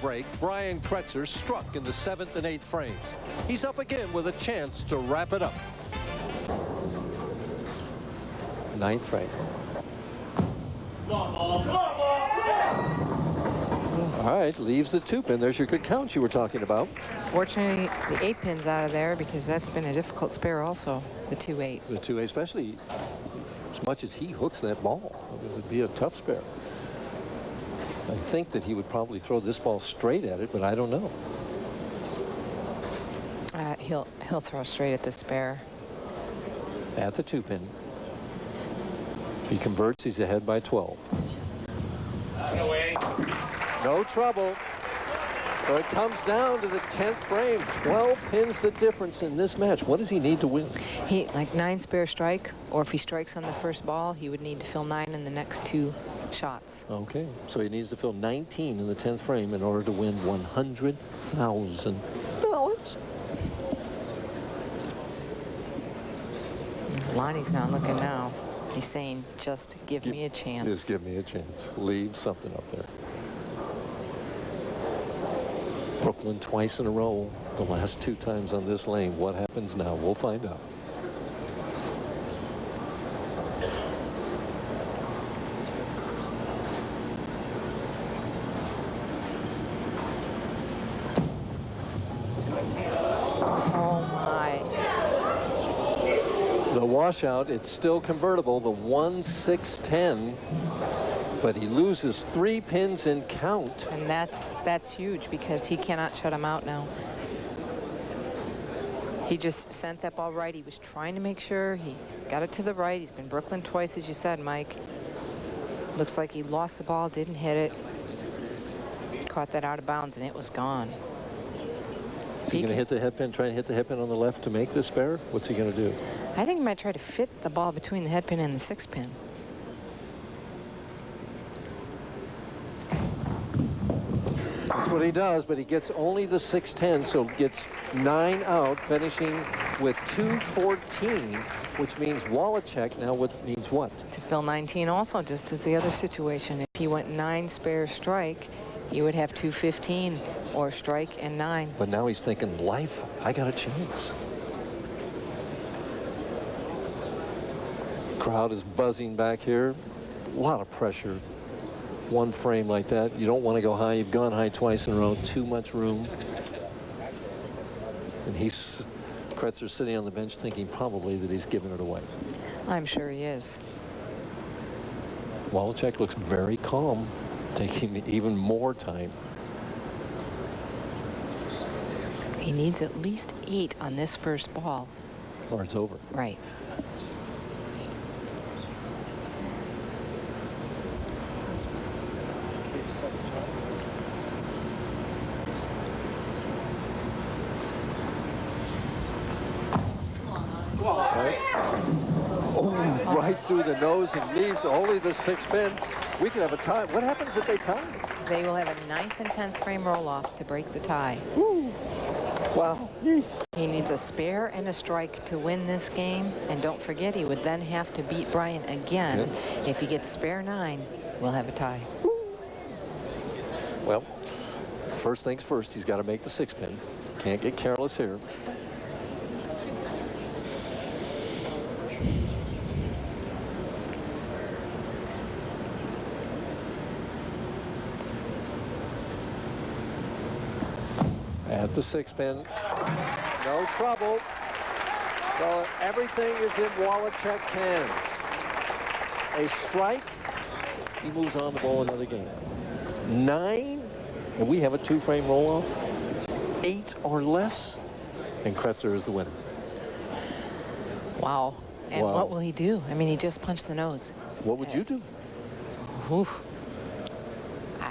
break, Brian Kretzer struck in the 7th and 8th frames. He's up again with a chance to wrap it up. 9th frame. All right, leaves the 2-pin. There's your good count you were talking about. Fortunately, the 8-pin's out of there because that's been a difficult spare also, the 2-8. The 2-8, especially as much as he hooks that ball. It would be a tough spare. I think that he would probably throw this ball straight at it, but I don't know. He'll throw straight at the spare. At the 2-pin. If he converts, he's ahead by 12. No way. No trouble. So it comes down to the 10th frame. 12 pins the difference in this match. What does he need to win? He like 9 spare strike, or if he strikes on the first ball, he would need to fill 9 in the next 2 shots. Okay, so he needs to fill 19 in the 10th frame in order to win $100,000. Lonnie's not looking now. He's saying, just give me a chance. Just give me a chance. Leave something up there. Brooklyn twice in a row. The last 2 times on this lane. What happens now? We'll find out. Washout, it's still convertible, the 1-6-10, but he loses 3 pins in count. And that's huge because he cannot shut him out now. He just sent that ball right. He was trying to make sure he got it to the right. He's been Brooklyn twice, as you said, Mike. Looks like he lost the ball, didn't hit it. Caught that out of bounds, and it was gone. Is he going to hit the headpin, try and hit the headpin on the left to make this spare? What's he going to do? I think he might try to fit the ball between the headpin and the 6-pin. That's what he does, but he gets only the 6-10, so gets 9 out, finishing with 214, which means Waliczek now means what? To fill 19 also, just as the other situation. If he went 9 spare strike, he would have 215 or strike and 9. But now he's thinking, life, I got a chance. Crowd is buzzing back here. A lot of pressure. 1 frame like that. You don't want to go high. You've gone high twice in a row. Too much room. And Kretzer's sitting on the bench thinking probably that he's giving it away. I'm sure he is. Waliczek looks very calm, taking even more time. He needs at least 8 on this first ball. Or it's over. Right. Right through the nose and leaves only the 6-pin. We could have a tie. What happens if they tie? They will have a 9th and 10th frame roll-off to break the tie. Woo. Wow. He needs a spare and a strike to win this game. And don't forget, he would then have to beat Brian again. Yeah. If he gets spare 9, we'll have a tie. Woo. Well, first things first, he's got to make the 6-pin. Can't get careless here. At the 6-pin, no trouble. So everything is in Waliczek's hands. A strike, he moves on to bowl another game. 9, and we have a 2-frame roll-off. 8 or less, and Kretzer is the winner. Wow. And wow. What will he do? I mean, he just punched the nose. What would you do? Oof.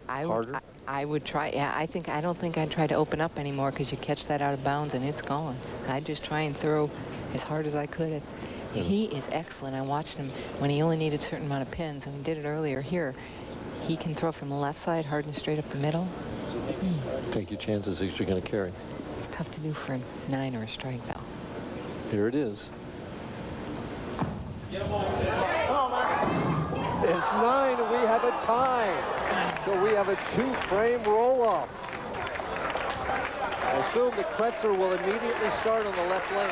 Harder? I would try. Yeah, I don't think I'd try to open up anymore because you catch that out of bounds and it's gone. I'd just try and throw as hard as I could. He is excellent. I watched him when he only needed a certain amount of pins, and he did it earlier here. He can throw from the left side, hard and straight up the middle. Take your chances if you're going to carry. It's tough to do for a 9 or a strike, though. Here it is. It's 9, and we have a tie. So we have a 2-frame roll-off. assume that Kretzer will immediately start on the left lane.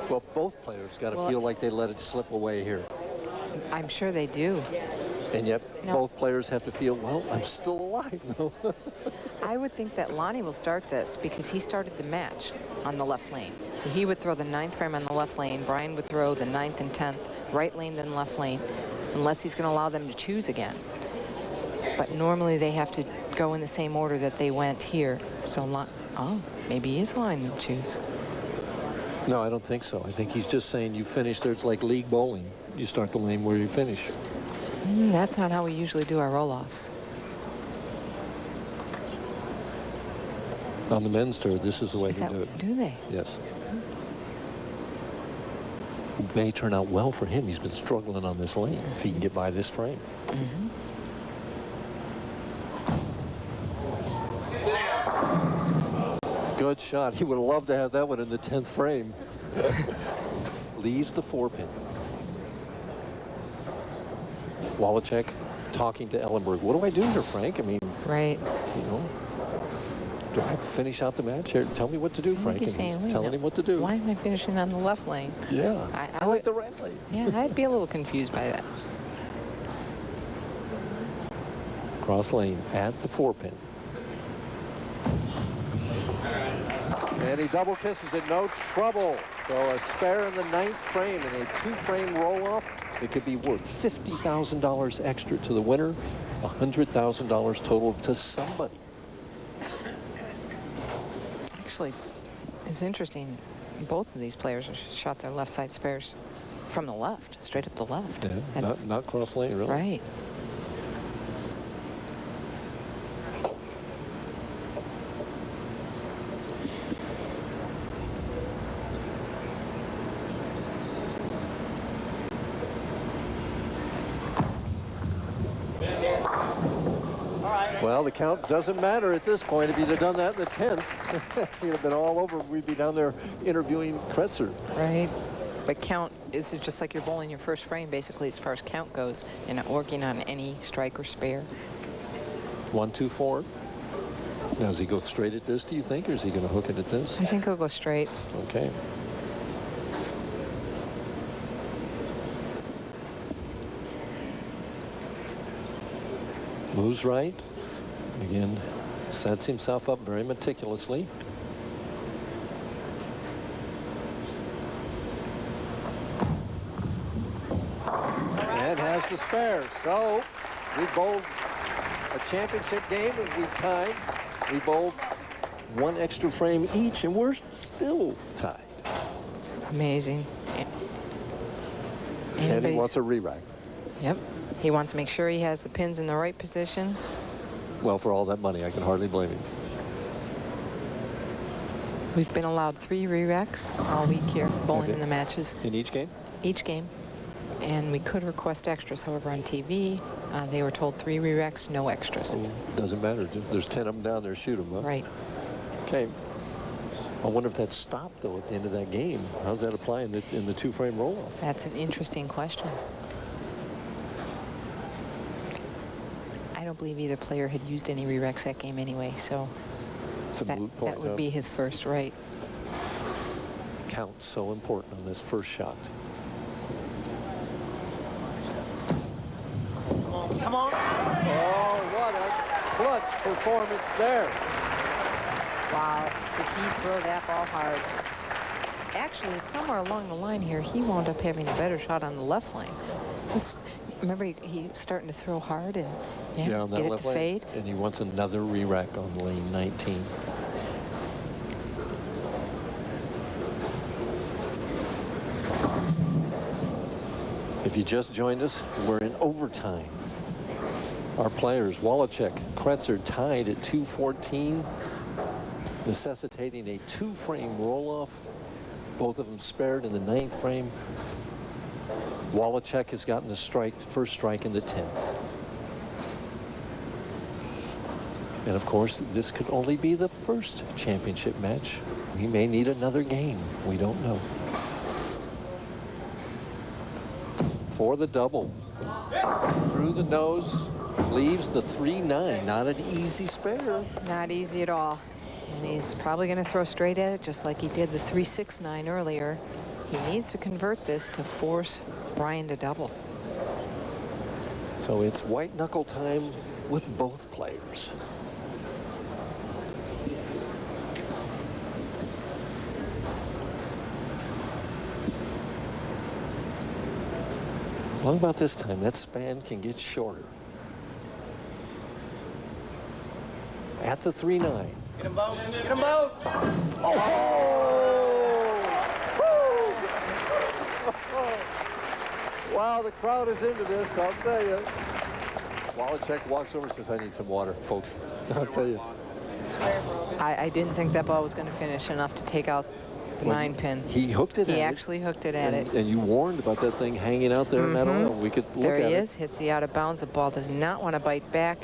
Well, both players got to feel like they let it slip away here. I'm sure they do. And yet, both players have to feel, well, I'm still alive, though. I would think that Lonnie will start this because he started the match on the left lane. So he would throw the 9th frame on the left lane. Brian would throw the 9th and 10th, right lane, then left lane, unless he's going to allow them to choose again. But normally they have to go in the same order that they went here. So, maybe he is allowing them to choose. No, I don't think so. I think he's just saying you finish there. It's like league bowling. You start the lane where you finish. That's not how we usually do our roll-offs. On the men's tour, this is the way they do it. Do they? Yes. It may turn out well for him. He's been struggling on this lane if he can get by this frame. Good shot. He would have loved to have that one in the 10th frame. Leaves the 4-pin. Waliczek talking to Ellenberg. What do I do here, Frank? I mean, right. You know, do I finish out the match here? Tell me what to do, Frank. And he's telling him what to do. Why am I finishing on the left lane? Yeah, I like the right lane. Yeah, I'd be a little confused by that. Cross lane at the 4-pin. And he double kisses it, no trouble. So a spare in the 9th frame and a 2-frame roll-off. It could be worth $50,000 extra to the winner, $100,000 total to somebody. Actually, it's interesting. Both of these players shot their left side spares from the left, straight up the left. Yeah, not cross lane, really. Right. Well, the count doesn't matter at this point. If you'd have done that in the 10th, you'd have been all over. We'd be down there interviewing Kretzer. Right. But count is just like you're bowling your first frame, basically, as far as count goes, and not working on any strike or spare. 1, 2, 4. Now, does he go straight at this, do you think, or is he going to hook it at this? I think he'll go straight. Okay. Moves right. Again, sets himself up very meticulously. And has the spare. So we bowled a championship game as we tied. We bowled 1 extra frame each, and we're still tied. Amazing. And he wants a re-rack. Yep. He wants to make sure he has the pins in the right position. Well, for all that money, I can hardly blame him. We've been allowed 3 re-racks all week here, bowling in the matches. In each game? Each game. And we could request extras. However, on TV, they were told 3 re-racks, no extras. Oh, doesn't matter. There's 10 of them down there. Shoot them, huh? Right. Okay. I wonder if that stopped, though, at the end of that game. How's that apply in the 2-frame roll-off? That's an interesting question. I don't believe either player had used any re-racks that game anyway, so that would be his first, right. Count's so important on this first shot. Come on. Oh, what a clutch performance there. Wow, did he throw that ball hard. Actually, somewhere along the line here, he wound up having a better shot on the left lane. Remember, he's starting to throw hard and on that get it left to lane. fade. And he wants another re-rack on lane 19. If you just joined us, we're in overtime. Our players, Waliczek, Kretzer, tied at 214, necessitating a 2-frame roll-off. Both of them spared in the 9th frame. Waliczek has gotten the first strike in the 10th. And of course, this could only be the first championship match. We may need another game. We don't know. For the double. Through the nose. Leaves the 3-9. Not an easy spare. Not easy at all. And he's probably going to throw straight at it just like he did the 3-6-9 earlier. He needs to convert this to force Brian to double. So it's white knuckle time with both players. What about this time? That span can get shorter. At the 3-9. Get them both. Get them both. Wow, the crowd is into this, I'll tell you. Waliczek walks over and says, I need some water, folks. I'll tell you. I didn't think that ball was going to finish enough to take out the 9-pin. He hooked it at it. He actually hooked it at it. And you warned about that thing hanging out there in that oil. We could look there at it. There he is, hits the out of bounds. The ball does not want to bite back.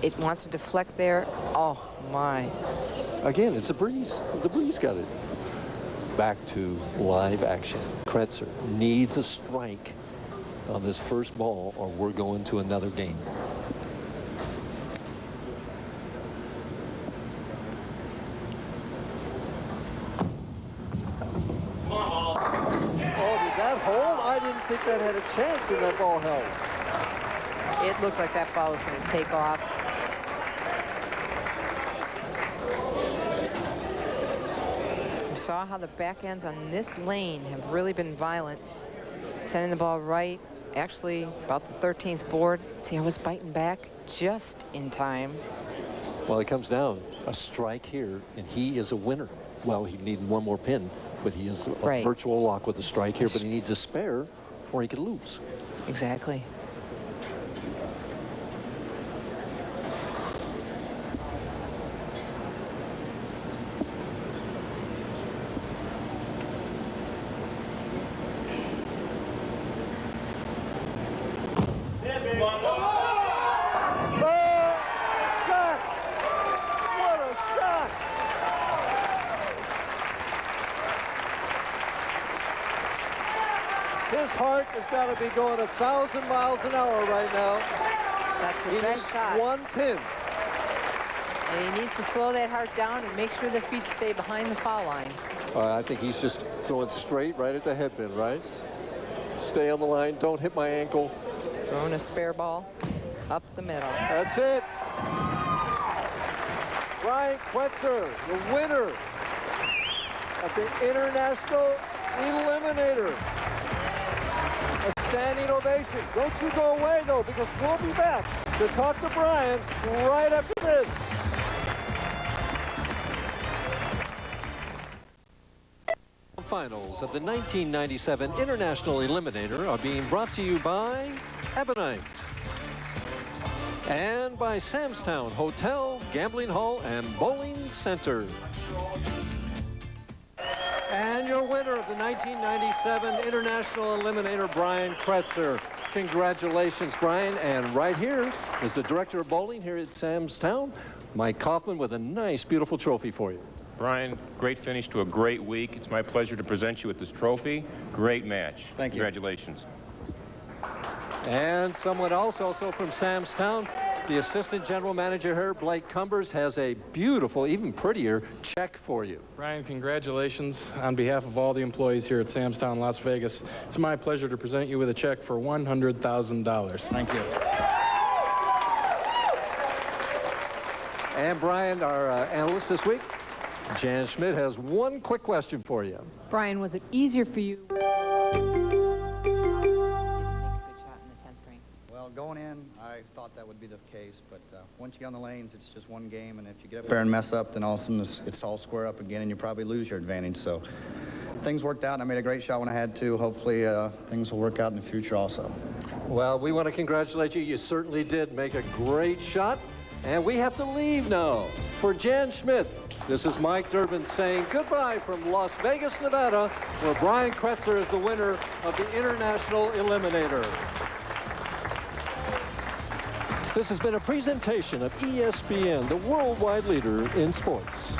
It wants to deflect there. Oh, my. Again, it's a breeze. The breeze got it. Back to live action. Kretzer needs a strike on this first ball, or we're going to another game. Oh, did that hold? I didn't think that had a chance, and that ball held. It looked like that ball was going to take off. You saw how the back ends on this lane have really been violent. Sending the ball right, actually about the 13th board. See, I was biting back just in time. Well, it comes down a strike here, and he is a winner. Well, he needed one more pin, but he is a virtual lock with a strike here, but he needs a spare or he could lose. Exactly. His heart has got to be going 1,000 miles an hour right now. That's the best shot. One pin. And he needs to slow that heart down and make sure the feet stay behind the foul line. I think he's just throwing straight right at the headpin, right? Stay on the line. Don't hit my ankle. He's throwing a spare ball up the middle. That's it. Brian Kretzer, the winner of the International Eliminator. A standing ovation. Don't you go away, though, because we'll be back to talk to Brian right after this. Finals of the 1997 International Eliminator are being brought to you by Ebonite and by Samstown Hotel, Gambling Hall, and Bowling Center. And your winner of the 1997 International Eliminator, Brian Kretzer. Congratulations, Brian. And right here is the director of bowling here at Samstown, Mike Kaufman, with a nice, beautiful trophy for you. Brian, great finish to a great week. It's my pleasure to present you with this trophy. Great match. Thank you. Congratulations. And someone else also from Samstown, the assistant general manager here, Blake Cumbers, has a beautiful, even prettier check for you. Brian, congratulations on behalf of all the employees here at Samstown, Las Vegas. It's my pleasure to present you with a check for $100,000. Thank you. And Brian, our analyst this week, Jan Schmidt, has one quick question for you. Brian, was it easier for you? Well, going in, I thought that would be the case, but once you get on the lanes, it's just one game, and if you get up there and mess up, then all of a sudden it's all square up again, and you probably lose your advantage. So things worked out, and I made a great shot when I had to. Hopefully, things will work out in the future also. Well, we want to congratulate you. You certainly did make a great shot, and we have to leave now. For Jan Schmidt, this is Mike Durbin saying goodbye from Las Vegas, Nevada, where Brian Kretzer is the winner of the International Eliminator. This has been a presentation of ESPN, the worldwide leader in sports.